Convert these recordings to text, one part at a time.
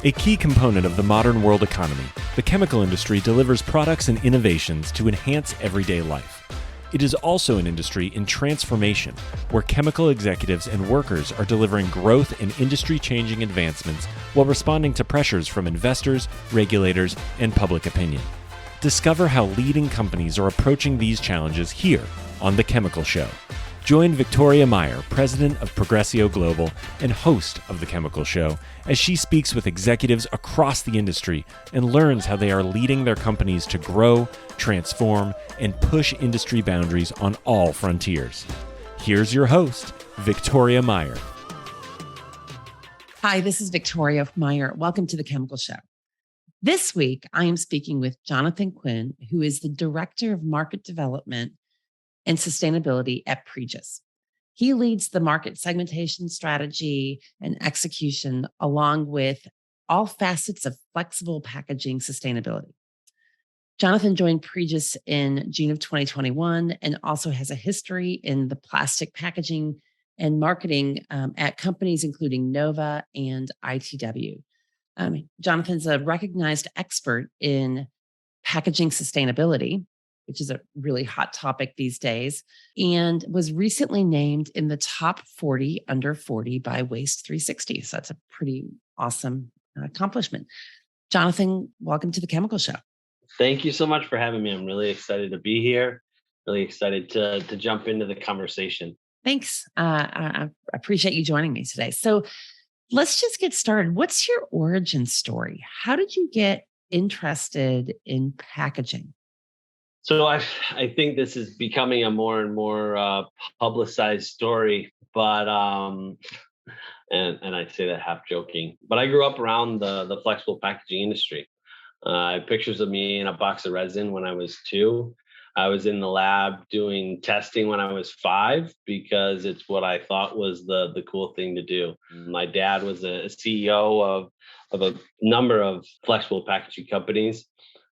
A key component of the modern world economy, the chemical industry delivers products and innovations to enhance everyday life. It is also an industry in transformation, where chemical executives and workers are delivering growth and industry-changing advancements while responding to pressures from investors, regulators, and public opinion. Discover how leading companies are approaching these challenges here on The Chemical Show. Join Victoria Meyer, president of Progressio Global and host of The Chemical Show, as she speaks with executives across the industry and learns how they are leading their companies to grow, transform, and push industry boundaries on all frontiers. Here's your host, Victoria Meyer. Hi, this is Victoria Meyer. Welcome to The Chemical Show. This week, I am speaking with Jonathan Quinn, who is the Director of Market Development and Sustainability at Pregis. He leads the market segmentation strategy and execution along with all facets of flexible packaging sustainability. Jonathan joined Pregis in June of 2021 and also has a history in the plastic packaging and marketing at companies including Nova and ITW. Jonathan's a recognized expert in packaging sustainability, which is a really hot topic these days, and was recently named in the top 40 under 40 by Waste 360. So that's a pretty awesome accomplishment. Jonathan, welcome to The Chemical Show. Thank you so much for having me. I'm really excited to be here. Really excited to jump into the conversation. Thanks. I appreciate you joining me today. So let's just get started. What's your origin story? How did you get interested in packaging? So I think this is becoming a more and more publicized story, but and I say that half joking. But I grew up around the flexible packaging industry. I have pictures of me in a box of resin when I was 2. I was in the lab doing testing when I was 5 because it's what I thought was the cool thing to do. My dad was a CEO of a number of flexible packaging companies.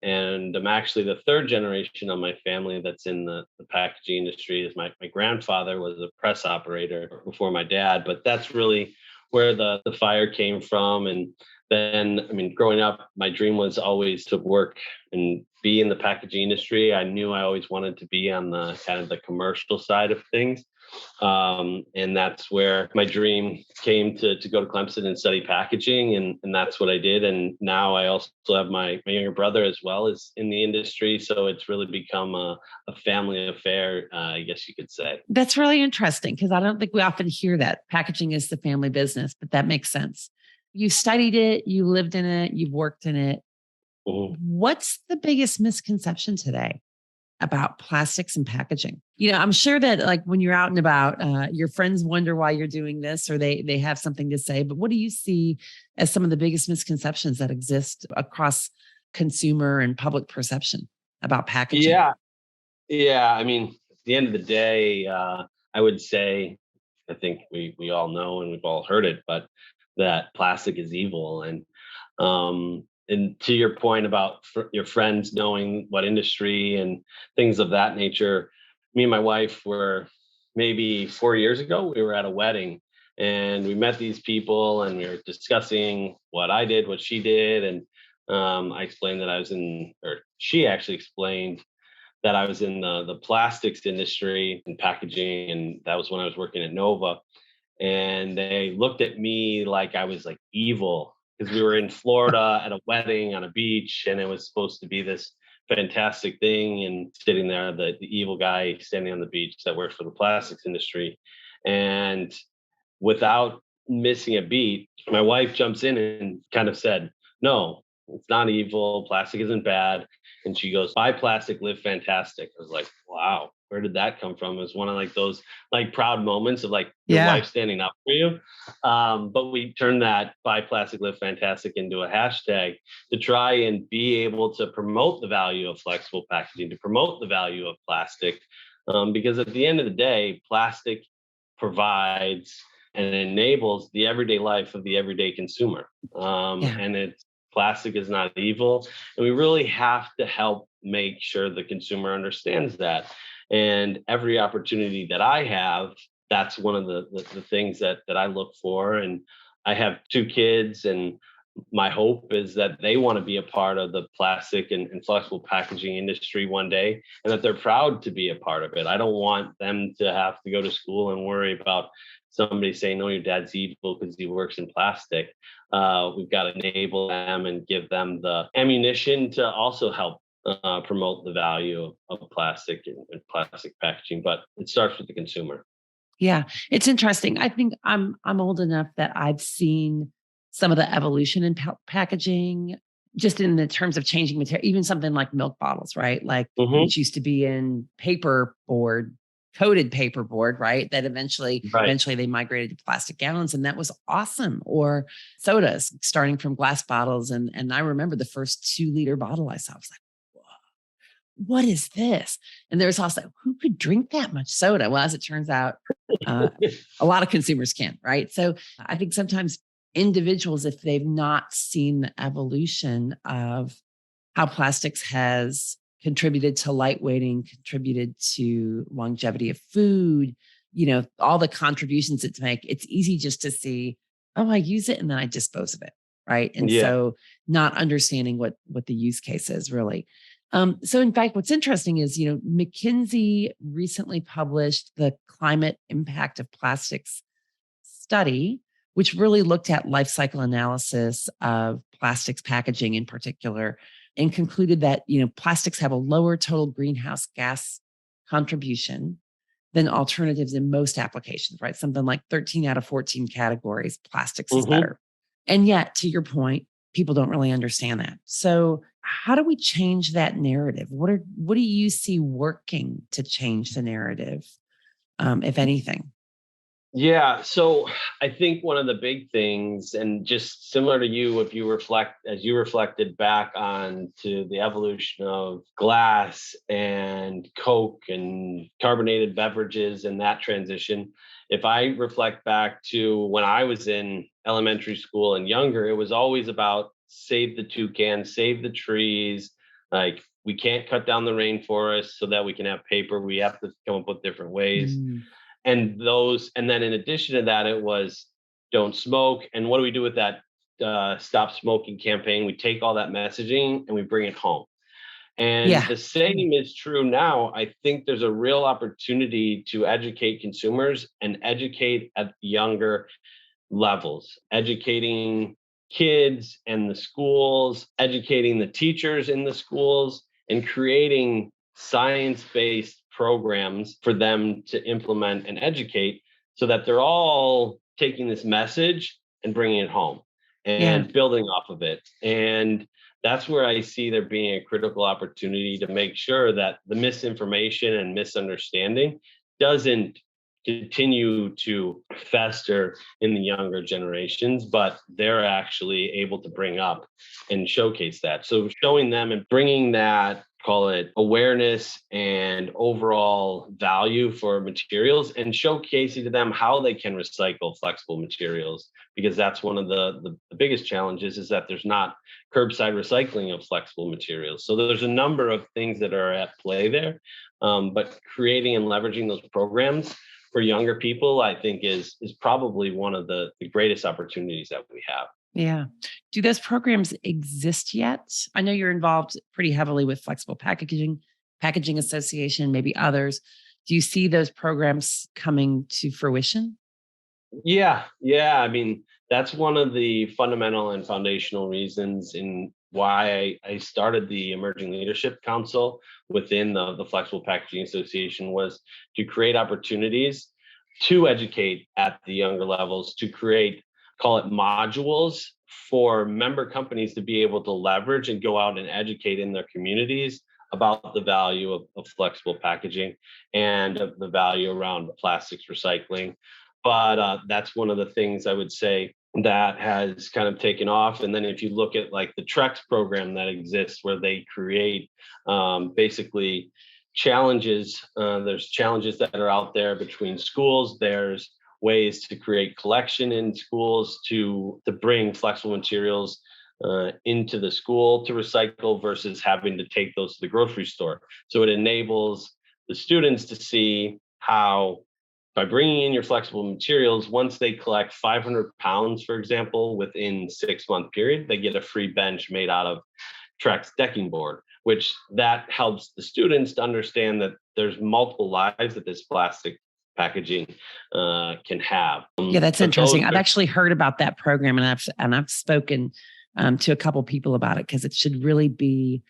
And I'm actually the 3rd generation of my family that's in the packaging industry. My grandfather was a press operator before my dad, but that's really where the fire came from. And then, growing up, my dream was always to work and be in the packaging industry. I knew I always wanted to be on the kind of the commercial side of things. And that's where my dream came to go to Clemson and study packaging. And that's what I did. And now I also have my younger brother as well as in the industry. So it's really become a family affair, I guess you could say. That's really interesting because I don't think we often hear that packaging is the family business, but that makes sense. You studied it, you lived in it, you've worked in it. Mhm. What's the biggest misconception today about plastics and packaging? I'm sure that like when you're out and about, your friends wonder why you're doing this or they have something to say. But what do you see as some of the biggest misconceptions that exist across consumer and public perception about packaging? Yeah. At the end of the day, I would say, I think we all know and we've all heard it, but that plastic is evil. And to your point about your friends knowing what industry and things of that nature, me and my wife were maybe 4 years ago, we were at a wedding and we met these people and we were discussing what I did, what she did. And I explained that or she actually explained that I was in the plastics industry and packaging. And that was when I was working at Nova. And they looked at me like I was like evil because we were in Florida at a wedding on a beach and it was supposed to be this fantastic thing. And sitting there, the evil guy standing on the beach that works for the plastics industry. And without missing a beat, my wife jumps in and kind of said, "No, it's not evil. Plastic isn't bad." And she goes, "Buy plastic, live fantastic." I was like, wow, where did that come from? It was one of like those like proud moments of like your Yeah. wife standing up for you. But we turned that "buy plastic, live fantastic" into a hashtag to try and be able to promote the value of flexible packaging, to promote the value of plastic. Because at the end of the day, plastic provides and enables the everyday life of the everyday consumer. Yeah. And plastic is not evil. And we really have to help make sure the consumer understands that. And every opportunity that I have, that's one of the things that I look for. And I have 2 kids and my hope is that they want to be a part of the plastic and flexible packaging industry one day, and that they're proud to be a part of it. I don't want them to have to go to school and worry about somebody saying, no, your dad's evil because he works in plastic. We've got to enable them and give them the ammunition to also help promote the value of plastic and plastic packaging. But it starts with the consumer. Yeah, it's interesting. I think I'm old enough that I've seen some of the evolution in packaging, just in the terms of changing material, even something like milk bottles, right? Like Hmm. which used to be in paper board, coated paperboard, right? That eventually, Right. eventually they migrated to plastic gallons, and that was awesome. Or sodas starting from glass bottles, and I remember the first 2 liter bottle I saw. I was like, what is this? And there's also who could drink that much soda? Well, as it turns out, uh, a lot of consumers can, right? So I think sometimes individuals, if they've not seen the evolution of how plastics has contributed to lightweighting, contributed to longevity of food, all the contributions it's make, it's easy just to see, oh, I use it and then I dispose of it. Right. And Yeah. so not understanding what the use case is really. So in fact, what's interesting is, McKinsey recently published the climate impact of plastics study, which really looked at life cycle analysis of plastics packaging in particular, and concluded that, plastics have a lower total greenhouse gas contribution than alternatives in most applications, right? Something like 13 out of 14 categories, plastics is Hmm. better. And yet, to your point, people don't really understand that. So, how do we change that narrative? What do you see working to change the narrative, if anything? Yeah, so I think one of the big things, and just similar to you, if you reflect as you reflected back on to the evolution of glass and Coke and carbonated beverages and that transition, if I reflect back to when I was in elementary school and younger, it was always about save the toucans, save the trees. Like, we can't cut down the rainforest so that we can have paper. We have to come up with different ways. Mm, And then in addition to that, it was don't smoke. And what do we do with that stop smoking campaign? We take all that messaging and we bring it home. And yeah, the same is true now. I think there's a real opportunity to educate consumers and educate at younger levels, educating kids and the schools, educating the teachers in the schools, and creating science based programs for them to implement and educate so that they're all taking this message and bringing it home yeah, and building off of it. And that's where I see there being a critical opportunity to make sure that the misinformation and misunderstanding doesn't continue to fester in the younger generations, but they're actually able to bring up and showcase that. So showing them and bringing that, call it awareness and overall value for materials, and showcasing to them how they can recycle flexible materials, because that's one of the biggest challenges, is that there's not curbside recycling of flexible materials. So there's a number of things that are at play there. But creating and leveraging those programs for younger people, I think is probably one of the greatest opportunities that we have. yeah. Do those programs exist yet? I know you're involved pretty heavily with Flexible Packaging Association, maybe others. Do you see those programs coming to fruition? Yeah, yeah. I mean, that's one of the fundamental and foundational reasons in why I started the Emerging Leadership Council within the Flexible Packaging Association, was to create opportunities to educate at the younger levels, to create, call it modules for member companies to be able to leverage and go out and educate in their communities about the value of flexible packaging and of the value around plastics recycling. But that's one of the things I would say that has kind of taken off. And then if you look at like the Trex program that exists, where they create basically challenges, there's challenges that are out there between schools. There's ways to create collection in schools to bring flexible materials into the school to recycle versus having to take those to the grocery store. So it enables the students to see how by bringing in your flexible materials, once they collect 500 pounds, for example, within 6-month period, they get a free bench made out of Trex decking board, which that helps the students to understand that there's multiple lives that this plastic packaging can have. Yeah, that's interesting. I've actually heard about that program, and I've spoken to a couple people about it, because it should really be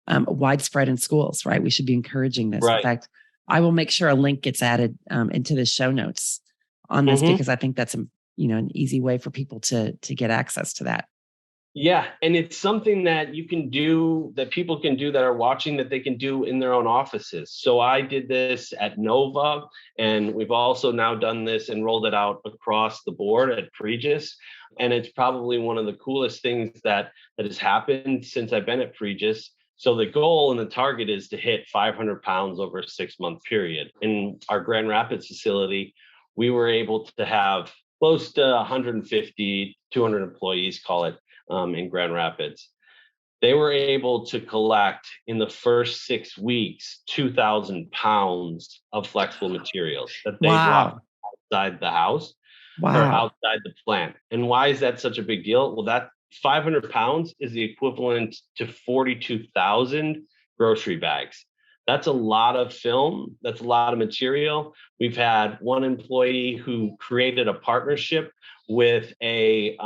widespread in schools, right? We should be encouraging this. Right. In fact, I will make sure a link gets added into the show notes on this, because I think that's an easy way for people to get access to that. Yeah, and it's something that you can do, that people can do that are watching, that they can do in their own offices. So I did this at Nova, and we've also now done this and rolled it out across the board at Pregis. And it's probably one of the coolest things that has happened since I've been at Pregis. So the goal and the target is to hit 500 pounds over a 6-month period. In our Grand Rapids facility, we were able to have close to 150, 200 employees, call it, in Grand Rapids. They were able to collect in the first 6 weeks 2,000 pounds of flexible materials that they brought outside the house or outside the plant. And why is that such a big deal? Well, that 500 pounds is the equivalent to 42,000 grocery bags. That's a lot of film. That's a lot of material. We've had one employee who created a partnership with a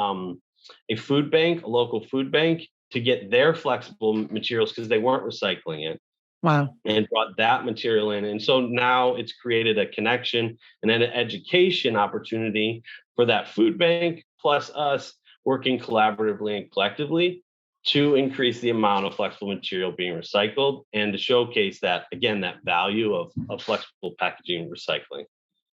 food bank, a local food bank, to get their flexible materials because they weren't recycling it. Wow. And brought that material in. And so now it's created a connection and an education opportunity for that food bank, plus us working collaboratively and collectively to increase the amount of flexible material being recycled and to showcase that, again, that value of flexible packaging and recycling.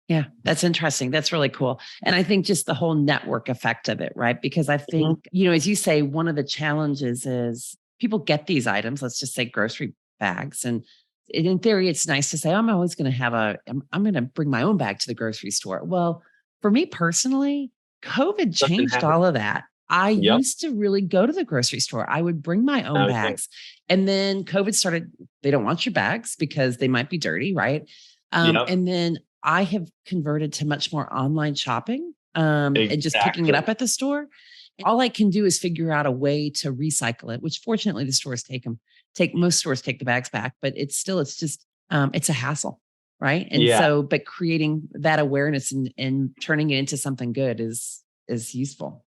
Yeah, that's interesting. That's really cool. And I think just the whole network effect of it, right? Because I think, as you say, one of the challenges is people get these items, let's just say grocery bags. And in theory, it's nice to say, I'm always going to have I'm going to bring my own bag to the grocery store. Well, for me personally, COVID changed all of that. I used to really go to the grocery store. I would bring my own bags. And then COVID started, they don't want your bags because they might be dirty, right? And then I have converted to much more online shopping and just picking it up at the store. All I can do is figure out a way to recycle it, which fortunately the stores most stores take the bags back, but it's a hassle. Right. And but creating that awareness and turning it into something good is useful.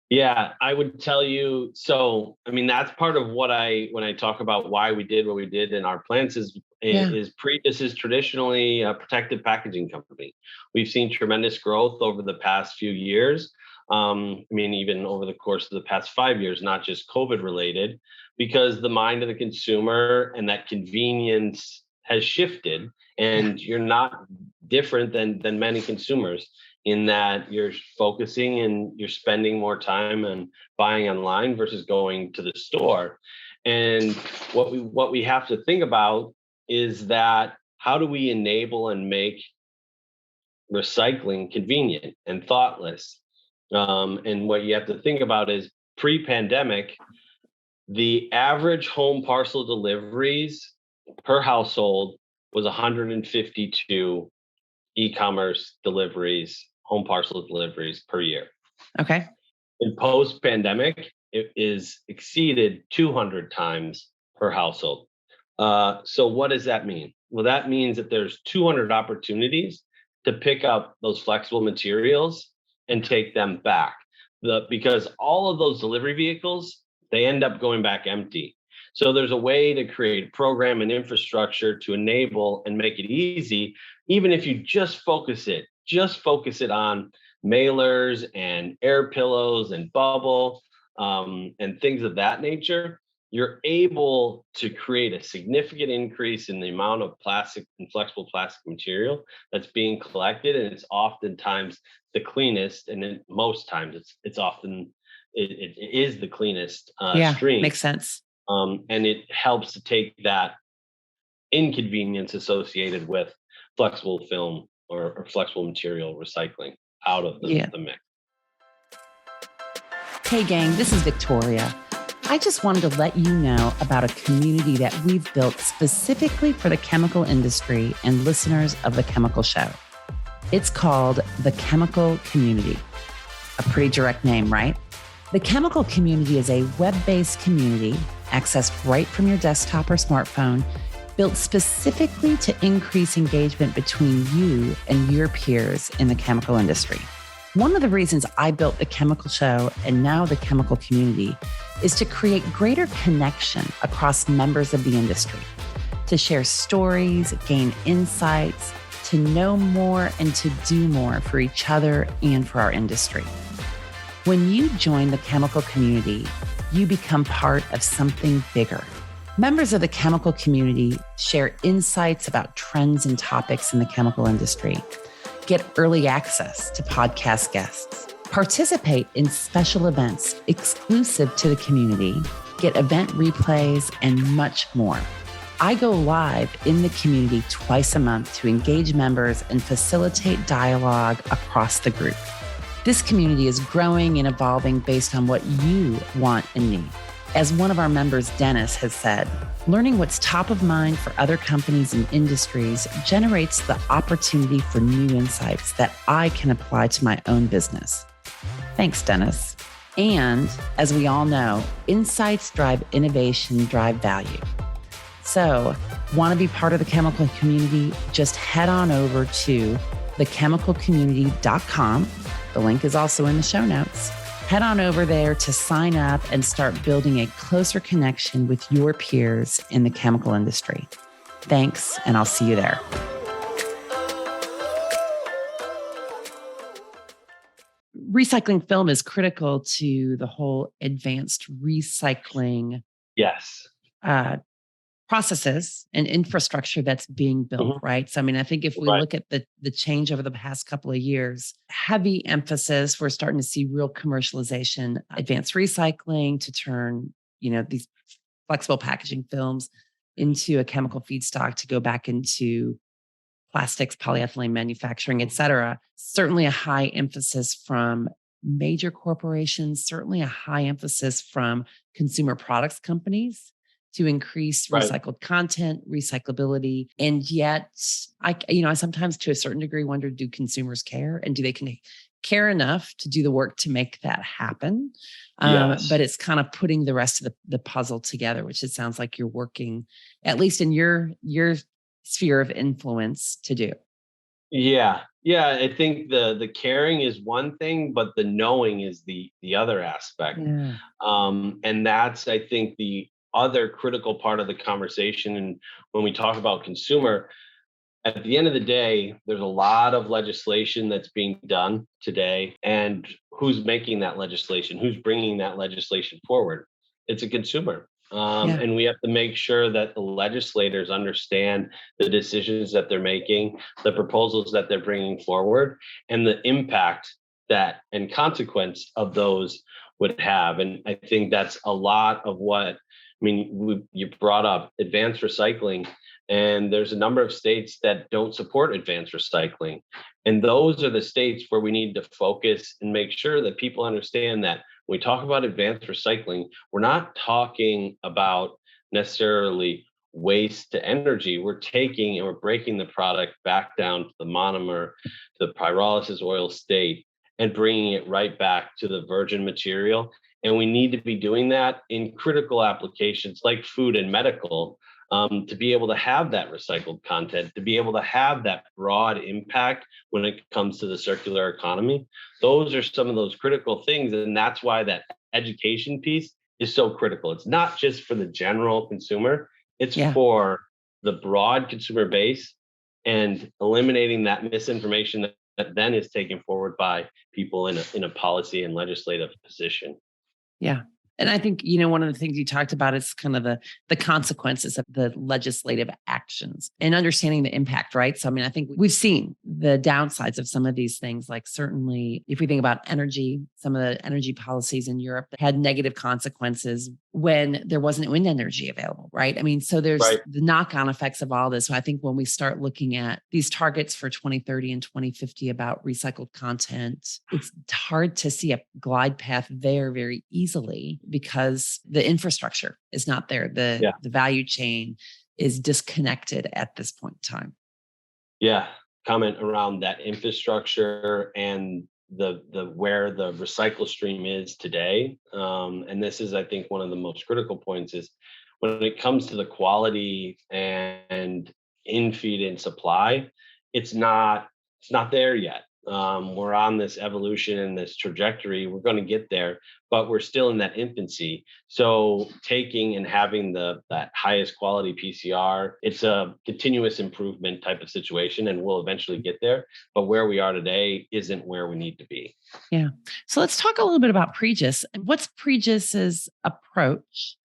Yeah, I would tell you. So, I mean, that's part of when I talk about why we did what we did in our plants is Pregis is traditionally a protective packaging company. We've seen tremendous growth over the past few years. I mean, even over the course of the past 5 years, not just COVID related, because the mind of the consumer and that convenience has shifted, and you're not different than many consumers in that you're focusing and you're spending more time and buying online versus going to the store. And what we have to think about is that how do we enable and make recycling convenient and thoughtless? And what you have to think about is pre-pandemic, the average home parcel deliveries per household was 152 e-commerce deliveries, home parcel deliveries per year. Okay. In post-pandemic, it is exceeded 200 times per household. So what does that mean? Well, that means that there's 200 opportunities to pick up those flexible materials and take them back. Because all of those delivery vehicles, they end up going back empty. So there's a way to create a program and infrastructure to enable and make it easy, even if you just focus it on mailers and air pillows and bubble and things of that nature. You're able to create a significant increase in the amount of plastic and flexible plastic material that's being collected, and it's oftentimes the cleanest, and most times it's often it is the cleanest stream. Makes sense. And it helps to take that inconvenience associated with flexible film or flexible material recycling out of the mix. Hey gang, this is Victoria. I just wanted to let you know about a community that we've built specifically for the chemical industry and listeners of The Chemical Show. It's called the Chemical Community. A pretty direct name, right? The Chemical Community is a web-based community accessed right from your desktop or smartphone, built specifically to increase engagement between you and your peers in the chemical industry. One of the reasons I built the Chemical Show and now the Chemical Community is to create greater connection across members of the industry, to share stories, gain insights, to know more and to do more for each other and for our industry. When you join the Chemical Community, you become part of something bigger. Members of the Chemical Community share insights about trends and topics in the chemical industry, get early access to podcast guests, participate in special events exclusive to the community, get event replays, and much more. I go live in the community twice a month to engage members and facilitate dialogue across the group. This community is growing and evolving based on what you want and need. As one of our members, Dennis, has said, learning what's top of mind for other companies and industries generates the opportunity for new insights that I can apply to my own business. Thanks, Dennis. And as we all know, insights drive innovation, drive value. So, want to be part of the Chemical Community? Just head on over to thechemicalcommunity.com. The link is also in the show notes. Head on over there to sign up and start building a closer connection with your peers in the chemical industry. Thanks, and I'll see you there. Recycling film is critical to the whole advanced recycling Yes. processes and infrastructure that's being built, right? So, I mean, I think if we look at the change over the past couple of years, heavy emphasis, we're starting to see real commercialization, advanced recycling to turn, these flexible packaging films into a chemical feedstock to go back into plastics, polyethylene manufacturing, et cetera. Certainly a high emphasis from major corporations, certainly a high emphasis from consumer products companies to increase recycled content, recyclability. And yet, I sometimes to a certain degree wonder, do consumers care? And do they care enough to do the work to make that happen? Yes. But it's kind of putting the rest of the puzzle together, which it sounds like you're working, at least in your sphere of influence, to do. Yeah. I think the caring is one thing, but the knowing is the other aspect. Yeah. And that's, I think, the other critical part of the conversation. And when we talk about consumer, at the end of the day, there's a lot of legislation that's being done today. And who's making that legislation? Who's bringing that legislation forward? It's a consumer. And we have to make sure that the legislators understand the decisions that they're making, the proposals that they're bringing forward, and the impact that and consequence of those would have. And I think that's a lot of what, you brought up advanced recycling, and there's a number of states that don't support advanced recycling. And those are the states where we need to focus and make sure that people understand that when we talk about advanced recycling, we're not talking about necessarily waste to energy. We're taking and we're breaking the product back down to the monomer, to the pyrolysis oil state, and bringing it right back to the virgin material. And we need to be doing that in critical applications like food and medical, to be able to have that recycled content, to be able to have that broad impact when it comes to the circular economy. Those are some of those critical things. And that's why that education piece is so critical. It's not just for the general consumer, it's for the broad consumer base, and eliminating that misinformation that then is taken forward by people in a policy and legislative position. Yeah. And I think, one of the things you talked about is kind of the consequences of the legislative actions and understanding the impact, right? So, I think we've seen the downsides of some of these things, like certainly if we think about energy, some of the energy policies in Europe that had negative consequences when there wasn't wind energy available, right? So there's the knock-on effects of all this. So I think when we start looking at these targets for 2030 and 2050 about recycled content, it's hard to see a glide path there very easily because the infrastructure is not there. The value chain is disconnected at this point in time. Yeah. comment around that infrastructure and the where the recycle stream is today. And this is, I think, one of the most critical points is when it comes to the quality and in feed and supply, it's not it's not there yet. We're on this evolution and this trajectory. We're going to get there, but we're still in that infancy. So taking and having that highest quality PCR, it's a continuous improvement type of situation, and we'll eventually get there. But where we are today isn't where we need to be. Yeah. So let's talk a little bit about Pregis. What's Pregis's approach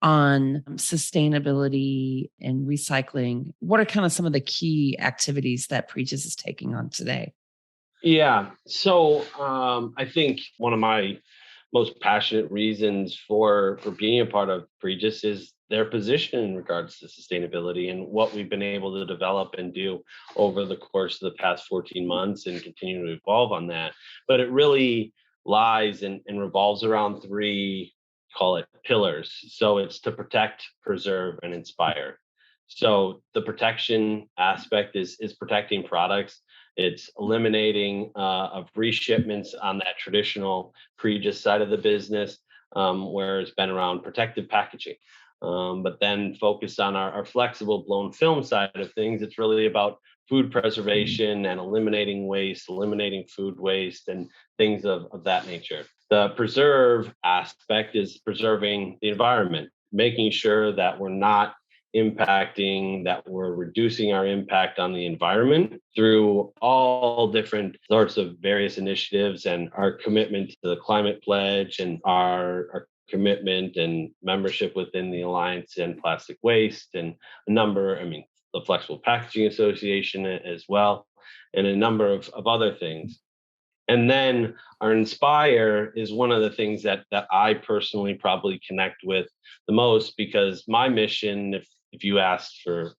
on sustainability and recycling? What are kind of some of the key activities that Pregis is taking on today? Yeah. So I think one of my most passionate reasons for being a part of Pregis is their position in regards to sustainability and what we've been able to develop and do over the course of the past 14 months and continue to evolve on that. But it really lies and revolves around three, call it pillars. So it's to protect, preserve, and inspire. So the protection aspect is protecting products. It's eliminating of reshipments on that traditional Pregis side of the business, where it's been around protective packaging. But then focused on our flexible blown film side of things, it's really about food preservation and eliminating waste, eliminating food waste, and things of that nature. The preserve aspect is preserving the environment, making sure that we're not impacting, that we're reducing our impact on the environment through all different sorts of various initiatives and our commitment to the climate pledge and our commitment and membership within the Alliance and Plastic Waste and a number, the Flexible Packaging Association as well, and a number of other things. And then our inspire is one of the things that I personally probably connect with the most, because my mission, if you asked for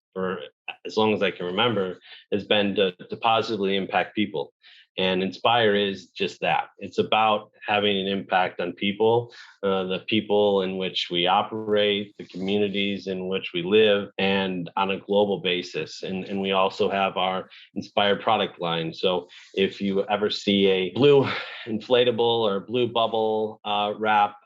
as long as I can remember, has been to positively impact people. And inspire is just that. It's about having an impact on people, the people in which we operate, the communities in which we live, and on a global basis. And we also have our Inspire product line. So if you ever see a blue inflatable or blue bubble wrap,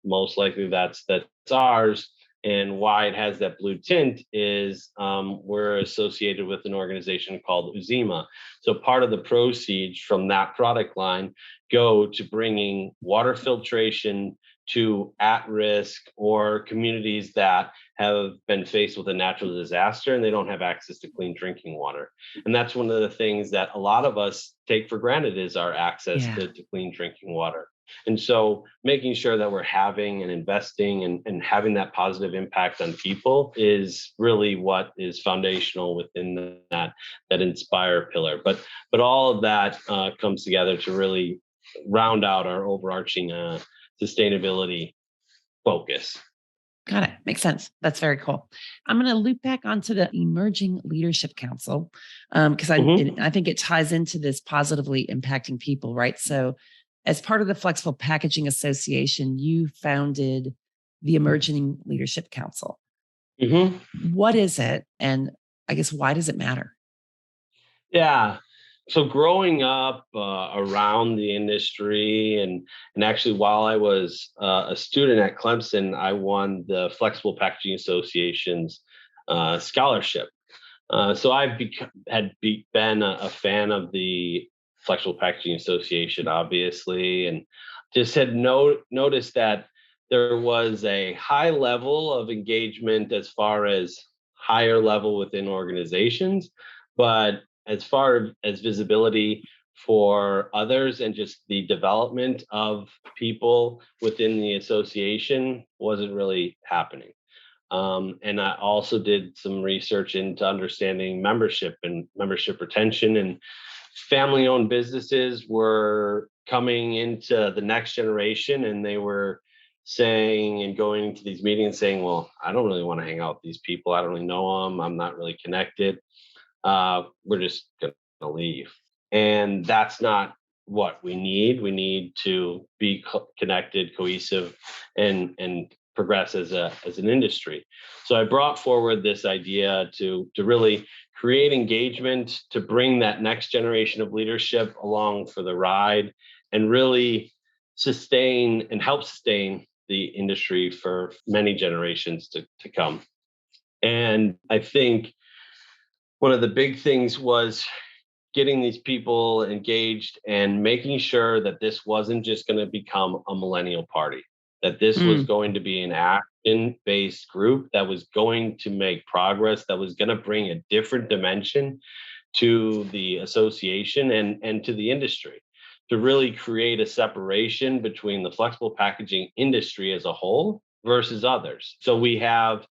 most likely that's ours. And why it has that blue tint is we're associated with an organization called Uzima. So part of the proceeds from that product line go to bringing water filtration to at-risk or communities that have been faced with a natural disaster and they don't have access to clean drinking water. And that's one of the things that a lot of us take for granted is our access to clean drinking water. And so making sure that we're having and investing and having that positive impact on people is really what is foundational within that inspire pillar. But all of that comes together to really round out our overarching sustainability focus. Got it. Makes sense. That's very cool. I'm going to loop back onto the Emerging Leadership Council because I think it ties into this positively impacting people, right? So as part of the Flexible Packaging Association, you founded the Emerging Leadership Council. What is it? And I guess, why does it matter? Yeah. So growing up around the industry and actually while I was a student at Clemson, I won the Flexible Packaging Association's scholarship. So I've been a fan of the Flexible Packaging Association, obviously, and just had noticed that there was a high level of engagement as far as higher level within organizations, but as far as visibility for others and just the development of people within the association wasn't really happening. And I also did some research into understanding membership and membership retention, and family-owned businesses were coming into the next generation, and they were saying and going to these meetings saying, well, I don't really want to hang out with these people. I don't really know them. I'm not really connected. We're just going to leave. And that's not what we need. We need to be connected, cohesive, and progress as an industry. So I brought forward this idea to really create engagement, to bring that next generation of leadership along for the ride, and really sustain and help sustain the industry for many generations to come. And I think one of the big things was getting these people engaged and making sure that this wasn't just going to become a millennial party, that this was going to be an action-based group that was going to make progress, that was going to bring a different dimension to the association and to the industry, to really create a separation between the flexible packaging industry as a whole versus others. So we have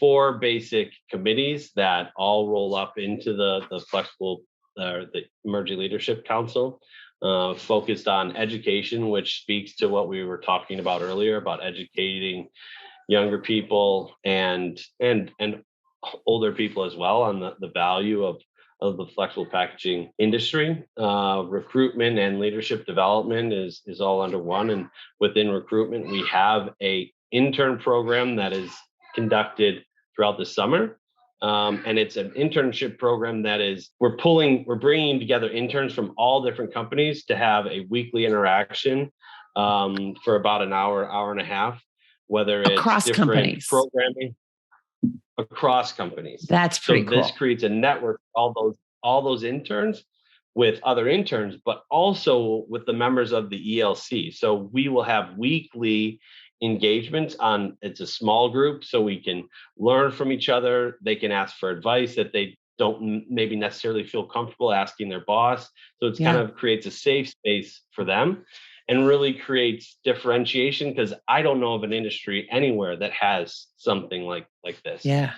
4 basic committees that all roll up into the flexible the Emerging Leadership Council, focused on education, which speaks to what we were talking about earlier about educating younger people and older people as well on the value of the flexible packaging industry. Recruitment and leadership development is all under one. And within recruitment, we have a intern program that is conducted throughout the summer. And it's an internship program that is, we're bringing together interns from all different companies to have a weekly interaction for about an hour and a half, whether it's across different companies. Programming across companies. That's pretty cool. This creates a network of all those interns with other interns, but also with the members of the ELC. So we will have weekly engagements it's a small group, so we can learn from each other. They can ask for advice that they don't maybe necessarily feel comfortable asking their boss. So it's kind of creates a safe space for them and really creates differentiation, because I don't know of an industry anywhere that has something like this. Yeah.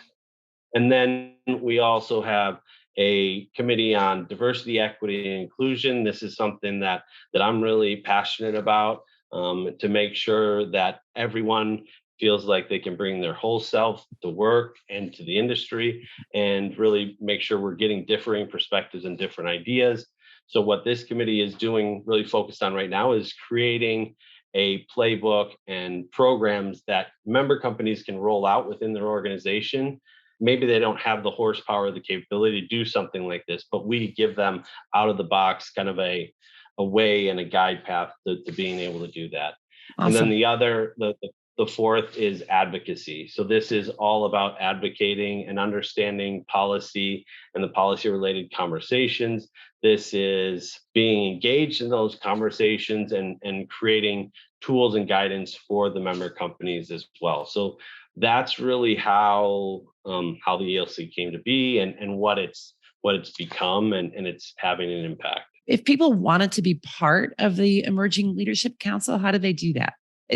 And then we also have a committee on diversity, equity, and inclusion. This is something that I'm really passionate about, to make sure that everyone feels like they can bring their whole self to work and to the industry, and really make sure we're getting differing perspectives and different ideas. So what this committee is doing, really focused on right now, is creating a playbook and programs that member companies can roll out within their organization. Maybe they don't have the horsepower or the capability to do something like this, but we give them out of the box kind of a way and a guide path to being able to do that. Awesome. And then the fourth is advocacy. So this is all about advocating and understanding policy and the policy related conversations. This is being engaged in those conversations and creating tools and guidance for the member companies as well. So that's really how the ELC came to be and what it's become, and it's having an impact. If people wanted to be part of the Emerging Leadership Council, how do they do that?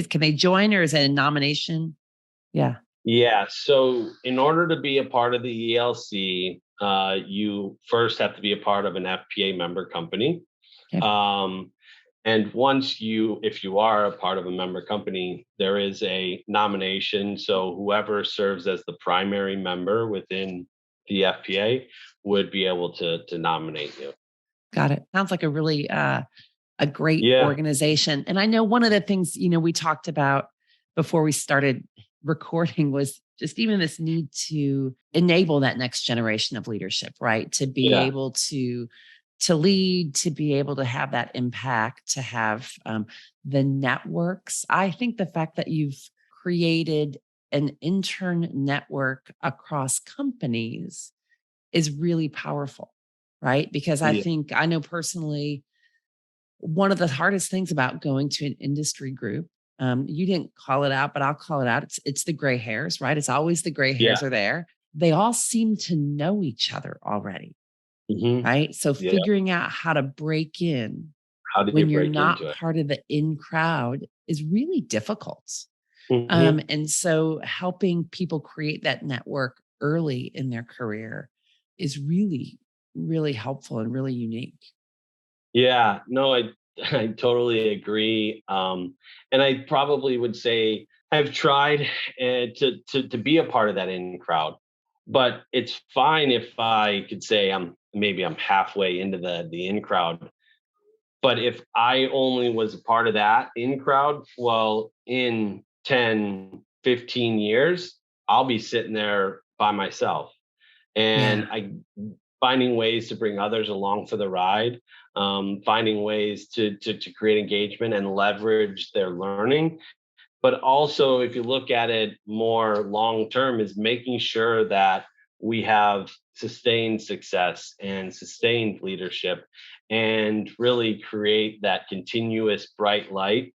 Can they join, or is it a nomination? Yeah. Yeah. So in order to be a part of the ELC, you first have to be a part of an FPA member company. Okay. And if you are a part of a member company, there is a nomination. So whoever serves as the primary member within the FPA would be able to nominate you. Got it. Sounds like a really a great organization. And I know one of the things, we talked about before we started recording was just even this need to enable that next generation of leadership, right? To be able to lead, to be able to have that impact, to have the networks. I think the fact that you've created an intern network across companies is really powerful, right? Because I know personally, one of the hardest things about going to an industry group, you didn't call it out, but I'll call it out. It's the gray hairs, right? It's always the gray hairs are there. They all seem to know each other already. Mm-hmm. Right. So figuring out how to break in when you're not part of the in crowd is really difficult. Mm-hmm. And so helping people create that network early in their career is really, really helpful and really unique. Yeah, no, I totally agree. And I probably would say I've tried to be a part of that in crowd, but it's fine if I could say I'm halfway into the in crowd. But if I only was a part of that in crowd, well, in 10, 15 years, I'll be sitting there by myself. And finding ways to bring others along for the ride, finding ways to create engagement and leverage their learning. But also, if you look at it more long term, is making sure that we have sustained success and sustained leadership and really create that continuous bright light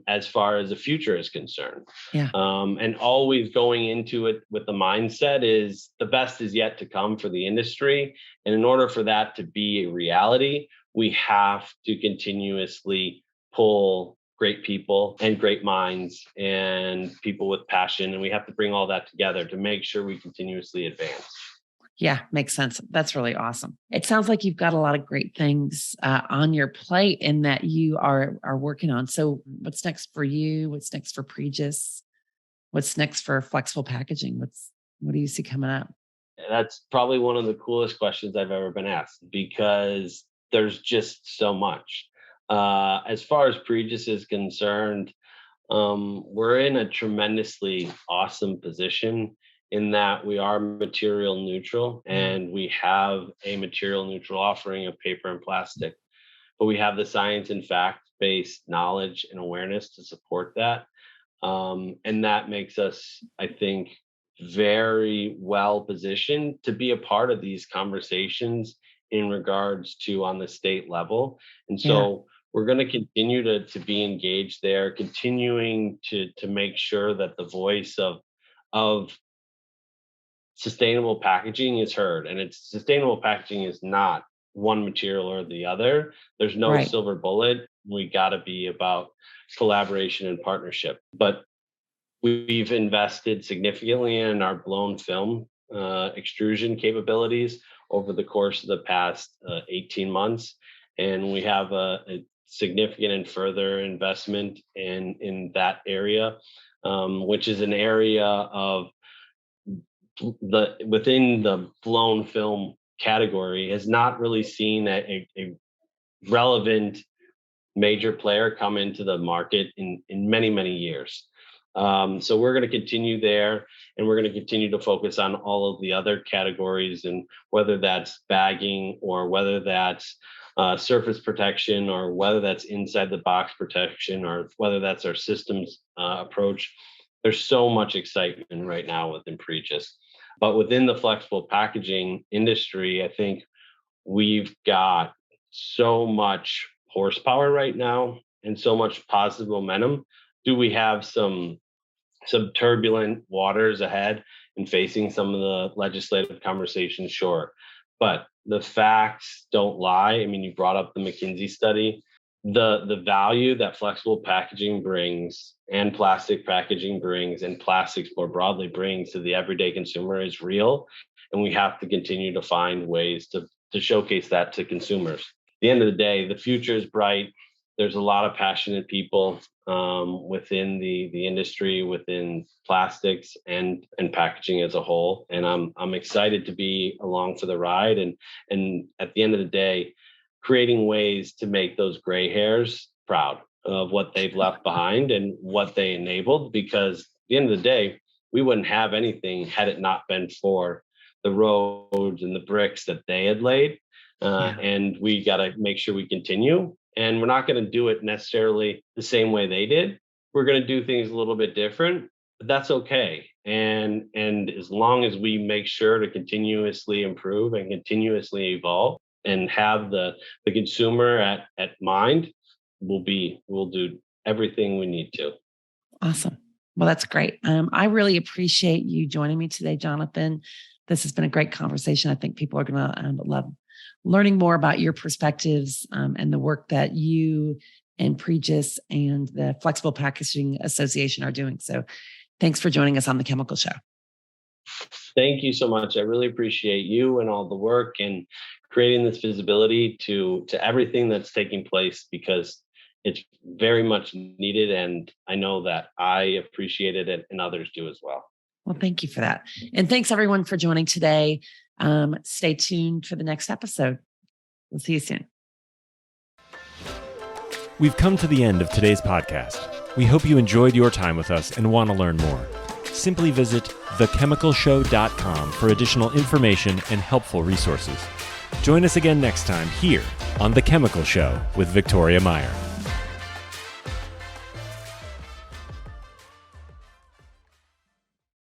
as far as the future is concerned. And always going into it with the mindset is the best is yet to come for the industry. And in order for that to be a reality, we have to continuously pull great people and great minds and people with passion. And we have to bring all that together to make sure we continuously advance. Yeah, makes sense. That's really awesome. It sounds like you've got a lot of great things on your plate and that you are working on. So what's next for you? What's next for Pregis? What's next for flexible packaging? What do you see coming up? That's probably one of the coolest questions I've ever been asked, because there's just so much. As far as Pregis is concerned, we're in a tremendously awesome position in that we are material neutral and we have a material neutral offering of paper and plastic, but we have the science and fact-based knowledge and awareness to support that. And that makes us, I think, very well positioned to be a part of these conversations in regards to on the state level. And so we're going to continue to be engaged there, continuing to make sure that the voice of sustainable packaging is heard. And it's sustainable packaging is not one material or the other. There's no silver bullet. We got to be about collaboration and partnership. But we've invested significantly in our blown film extrusion capabilities over the course of the past 18 months. And we have a significant and further investment in that area, which is an area of within the blown film category has not really seen a relevant major player come into the market in many, many years. So we're going to continue there, and we're going to continue to focus on all of the other categories, and whether that's bagging or whether that's surface protection or whether that's inside the box protection or whether that's our systems approach. There's so much excitement right now within Pregis. But within the flexible packaging industry, I think we've got so much horsepower right now and so much positive momentum. Do we have some turbulent waters ahead and facing some of the legislative conversations? Sure. But the facts don't lie. I mean, you brought up the McKinsey study. The value that flexible packaging brings and plastic packaging brings and plastics more broadly brings to the everyday consumer is real. And we have to continue to find ways to showcase that to consumers. At the end of the day, the future is bright. There's a lot of passionate people within the industry, within plastics and packaging as a whole. And I'm excited to be along for the ride. And at the end of the day, creating ways to make those gray hairs proud of what they've left behind and what they enabled, because at the end of the day, we wouldn't have anything had it not been for the roads and the bricks that they had laid. And we got to make sure we continue. And we're not going to do it necessarily the same way they did. We're going to do things a little bit different, but that's okay. And as long as we make sure to continuously improve and continuously evolve and have the consumer at mind, we'll do everything we need to. Awesome. Well, that's great. I really appreciate you joining me today, Jonathan. This has been a great conversation. I think people are going to love learning more about your perspectives and the work that you and Pregis and the Flexible Packaging Association are doing. So thanks for joining us on The Chemical Show. Thank you so much. I really appreciate you and all the work and creating this visibility to everything that's taking place, because it's very much needed. And I know that I appreciate it and others do as well. Well, thank you for that. And thanks everyone for joining today. Stay tuned for the next episode. We'll see you soon. We've come to the end of today's podcast. We hope you enjoyed your time with us and want to learn more. Simply visit thechemicalshow.com for additional information and helpful resources. Join us again next time here on The Chemical Show with Victoria Meyer.